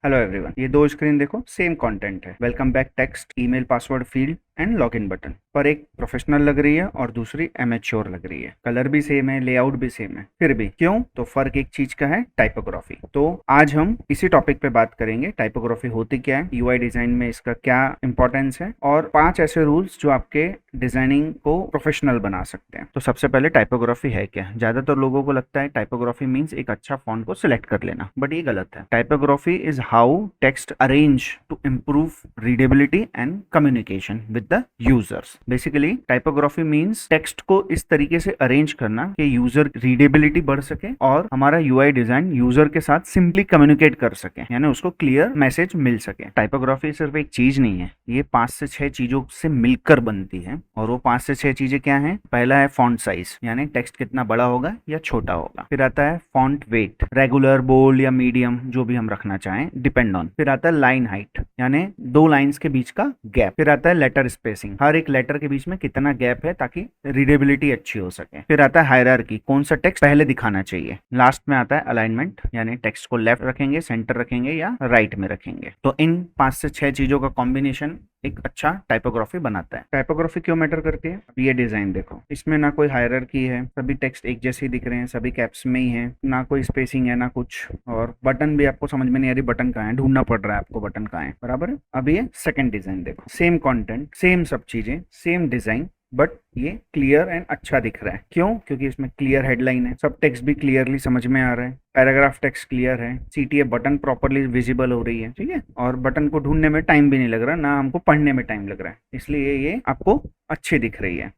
Hello everyone, ये दो screen देखो, सेम कंटेंट है। Welcome back text, email password field and login button. पर एक प्रोफेशनल लग रही है और दूसरी एमेच्योर लग रही है। कलर भी सेम है, लेआउट भी सेम है, फिर भी क्यों? तो फर्क एक चीज का है, टाइपोग्राफी। तो आज हम इसी टॉपिक पे बात करेंगे, टाइपोग्राफी होती क्या है, यूआई डिजाइन में इसका क्या इंपॉर्टेंस है, और 5 ऐसे रूल्स जो आपके डिजाइनिंग को प्रोफेशनल बना सकते हैं। तो सबसे पहले टाइपोग्राफी है क्या? ज्यादातर लोगों को लगता है टाइपोग्राफी मीन्स एक अच्छा फॉन्ट को सिलेक्ट कर लेना, बट ये गलत है। Typography is how text arrange to improve readability and communication with the users. Basically typography means text को इस तरीके से अरेंज करना कि यूजर रीडेबिलिटी बढ़ सके और हमारा यूआई डिजाइन यूजर के साथ सिंपली कम्युनिकेट कर सके, यानी उसको क्लियर मैसेज मिल सके। टाइपोग्राफी सिर्फ एक चीज नहीं है, ये 5 से 6 चीजों से मिलकर बनती है। और वो 5 से 6 चीजें क्या है? पहला है फॉन्ट साइज, यानी टेक्स्ट कितना बड़ा होगा या छोटा होगा। फिर आता है फॉन्ट वेट, रेगुलर, बोल्ड या मीडियम, जो भी हम रखना चाहें, डिपेंड ऑन। फिर आता है लाइन हाइट, यानी 2 लाइंस के बीच का गैप। फिर आता है लेटर स्पेसिंग, हर एक लेटर के बीच में कितना गैप है ताकि रीडेबिलिटी अच्छी हो सके। फिर आता है हायरार्की, कौन सा टेक्स्ट पहले दिखाना चाहिए। लास्ट में आता है अलाइनमेंट, यानी टेक्स्ट को लेफ्ट रखेंगे, सेंटर रखेंगे या राइट में रखेंगे। तो इन 5 से 6 चीजों का कॉम्बिनेशन एक अच्छा टाइपोग्राफी बनाता है। टाइपोग्राफी क्यों मैटर करती है? अब ये डिजाइन देखो, इसमें ना कोई हायरार्की है, सभी टेक्स्ट एक जैसे दिख रहे हैं, सभी कैप्स में ही है, ना कोई स्पेसिंग है ना कुछ। और बटन भी आपको समझ में नहीं आ रही बटन कहाँ है, ढूंढना पड़ रहा है आपको बटन कहाँ है, बराबर है। अब ये सेकंड डिजाइन देखो, सेम कंटेंट, सेम सब चीजें, सेम डिजाइन, बट ये क्लियर एंड अच्छा दिख रहा है। क्यों? क्योंकि इसमें क्लियर हेडलाइन है, सब टेक्स्ट भी क्लियरली समझ में आ रहा है, पैराग्राफ टेक्स्ट क्लियर है, सीटीए बटन प्रॉपर्ली विजिबल हो रही है, ठीक है। और बटन को ढूंढने में टाइम भी नहीं लग रहा, ना हमको पढ़ने में टाइम लग रहा है, इसलिए ये आपको अच्छी दिख रही है।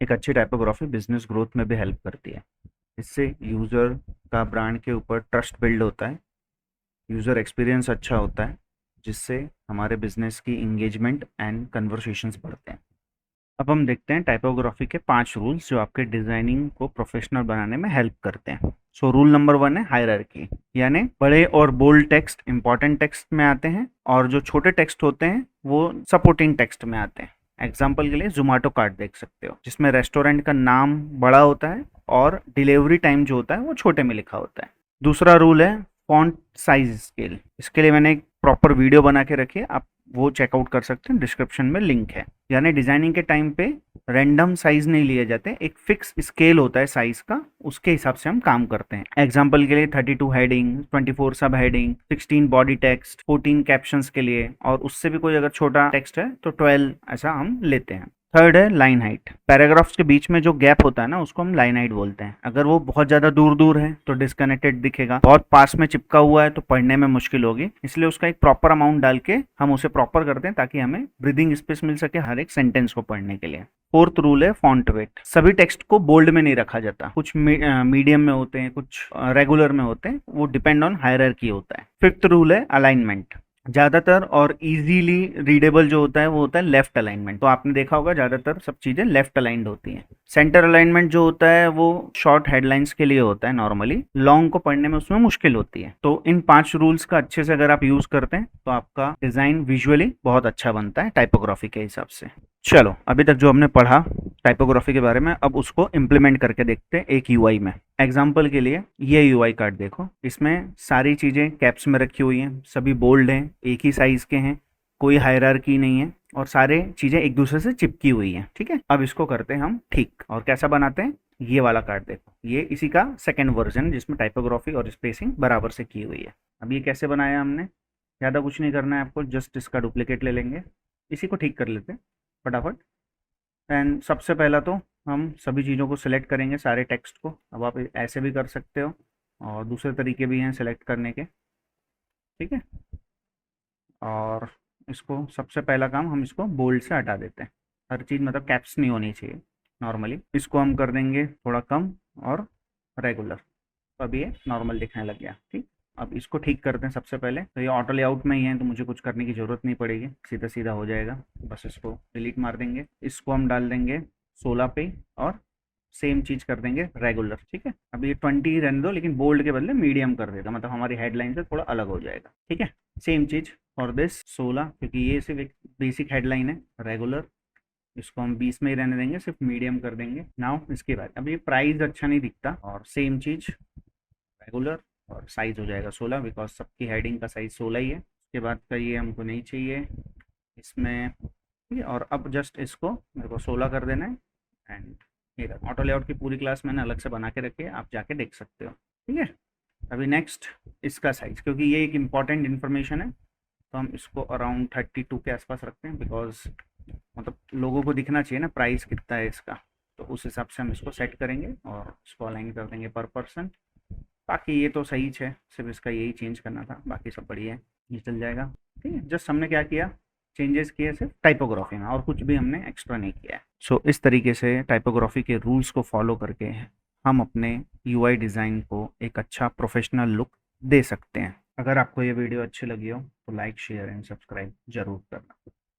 एक अच्छी टाइपोग्राफी बिजनेस ग्रोथ में भी हेल्प करती है। इससे यूजर का ब्रांड के ऊपर ट्रस्ट बिल्ड होता है, यूजर एक्सपीरियंस अच्छा होता है, जिससे हमारे बिजनेस की इंगेजमेंट एंड कन्वर्सेशंस बढ़ते हैं। अब हम देखते हैं टाइपोग्राफी के 5 रूल्स जो आपके डिजाइनिंग को प्रोफेशनल बनाने में हेल्प करते हैं। सो रूल नंबर 1 है हायरार्की, यानी बड़े और बोल्ड टेक्स्ट इंपॉर्टेंट टेक्स्ट में आते हैं और जो छोटे टेक्स्ट होते हैं वो सपोर्टिंग टेक्स्ट में आते हैं। एग्जाम्पल के लिए जोमेटो कार्ड देख सकते हो, जिसमें रेस्टोरेंट का नाम बड़ा होता है और डिलीवरी टाइम जो होता है वो छोटे में लिखा होता है। दूसरा रूल है फॉन्ट साइज स्केल। इसके लिए मैंने एक प्रॉपर वीडियो बना के रखी है, आप वो चेकआउट कर सकते हैं, डिस्क्रिप्शन में लिंक है। यानी डिजाइनिंग के टाइम पे रैंडम साइज नहीं लिए जाते, एक फिक्स स्केल होता है साइज का, उसके हिसाब से हम काम करते हैं। एग्जांपल के लिए 32 हेडिंग, 24 सब हेडिंग, 16 बॉडी टेक्स्ट, 14 कैप्शंस के लिए, और उससे भी कोई अगर छोटा टेक्स्ट है तो 12, ऐसा हम लेते हैं। थर्ड है लाइन हाइट, पैराग्राफ्स के बीच में जो गैप होता है ना, उसको हम लाइन हाइट बोलते हैं। अगर वो बहुत ज्यादा दूर दूर है तो डिस्कनेक्टेड दिखेगा, बहुत पास में चिपका हुआ है तो पढ़ने में मुश्किल होगी, इसलिए उसका एक प्रॉपर अमाउंट डाल के हम उसे प्रॉपर करते हैं ताकि हमें ब्रीदिंग स्पेस मिल सके हर एक सेंटेंस को पढ़ने के लिए। फोर्थ रूल है फॉन्ट वेट, सभी टेक्स्ट को बोल्ड में नहीं रखा जाता, कुछ मीडियम में होते हैं, कुछ रेगुलर में होते हैं, वो डिपेंड ऑन हायरार्की होता है। फिफ्थ रूल है अलाइनमेंट, ज्यादातर और इजीली रीडेबल जो होता है वो होता है लेफ्ट अलाइनमेंट। तो आपने देखा होगा ज्यादातर सब चीजें लेफ्ट अलाइंड होती हैं। सेंटर अलाइनमेंट जो होता है वो शॉर्ट हेडलाइंस के लिए होता है, नॉर्मली लॉन्ग को पढ़ने में उसमें मुश्किल होती है। तो इन 5 रूल्स का अच्छे से अगर आप यूज करते हैं तो आपका डिजाइन विजुअली बहुत अच्छा बनता है टाइपोग्राफी के हिसाब से। चलो, अभी तक जो हमने पढ़ा टाइपोग्राफी के बारे में, अब उसको इम्प्लीमेंट करके देखते हैं एक यूआई में। एग्जाम्पल के लिए ये यूआई कार्ड देखो, इसमें सारी चीजें कैप्स में रखी हुई हैं, सभी बोल्ड हैं, एक ही साइज के हैं, कोई हायरार्की नहीं है, और सारे चीजें एक दूसरे से चिपकी हुई हैं, ठीक है। अब इसको करते हैं हम ठीक, और कैसा बनाते हैं? ये वाला कार्ड देखो, ये इसी का सेकेंड वर्जन जिसमें टाइपोग्राफी और स्पेसिंग बराबर से की हुई है। अब ये कैसे बनाया हमने? ज़्यादा कुछ नहीं करना है आपको, जस्ट इसका डुप्लीकेट ले लेंगे, इसी को ठीक कर लेते हैं फटाफट। एंड सबसे पहला तो हम सभी चीज़ों को सिलेक्ट करेंगे, सारे टेक्स्ट को। अब आप ऐसे भी कर सकते हो और दूसरे तरीके भी हैं सिलेक्ट करने के, ठीक है। और इसको सबसे पहला काम, हम इसको बोल्ड से हटा देते हैं, हर चीज़ मतलब कैप्स नहीं होनी चाहिए नॉर्मली। इसको हम कर देंगे थोड़ा कम और रेगुलर, तो अब ये नॉर्मल दिखने लग गया, ठीक। अब इसको ठीक करते हैं सबसे पहले। तो ये ऑटो लेआउट में ही है तो मुझे कुछ करने की ज़रूरत नहीं पड़ेगी, सीधा सीधा हो जाएगा। बस इसको डिलीट मार देंगे, इसको हम डाल देंगे 16 पे, और सेम चीज़ कर देंगे रेगुलर, ठीक है। अब ये 20 रहने दो, लेकिन बोल्ड के बदले मीडियम कर देगा, मतलब हमारी हेडलाइन से थोड़ा अलग हो जाएगा, ठीक है। सेम चीज़ फॉर दिस 16, क्योंकि ये सिर्फ एक बेसिक हेडलाइन है रेगुलर, इसको हम 20 में ही रहने देंगे, सिर्फ मीडियम कर देंगे। नाउ इसके बाद अब ये प्राइस अच्छा नहीं दिखता, और सेम चीज़ रेगुलर और साइज़ हो जाएगा 16 बिकॉज सबकी हेडिंग का साइज़ 16 ही है। उसके बाद का ये हमको नहीं चाहिए इसमें, ठीक है। और अब जस्ट इसको मेरे को 16 कर देना है एंड ये ऑटो लेआउट की पूरी क्लास मैंने अलग से बना के रखी है, आप जाके देख सकते हो, ठीक है। अभी नेक्स्ट इसका साइज़, क्योंकि ये एक इम्पॉर्टेंट इन्फॉर्मेशन है तो हम इसको अराउंड 32 के आसपास रखते हैं बिकॉज मतलब लोगों को दिखना चाहिए ना प्राइस कितना है इसका, तो उस हिसाब से हम इसको सेट करेंगे और इसको अलाइन कर देंगे पर पर्सन। बाकी ये तो सही है, सिर्फ इसका यही चेंज करना था, बाकी सब बढ़िया है, ये चल जाएगा, ठीक है। जस्ट हमने क्या किया, चेंजेस किए सिर्फ टाइपोग्राफी में और कुछ भी हमने एक्स्ट्रा नहीं किया है। सो इस तरीके से टाइपोग्राफी के रूल्स को फॉलो करके हम अपने यूआई डिज़ाइन को एक अच्छा प्रोफेशनल लुक दे सकते हैं। अगर आपको ये वीडियो अच्छी लगी हो तो लाइक शेयर एंड सब्सक्राइब जरूर करना।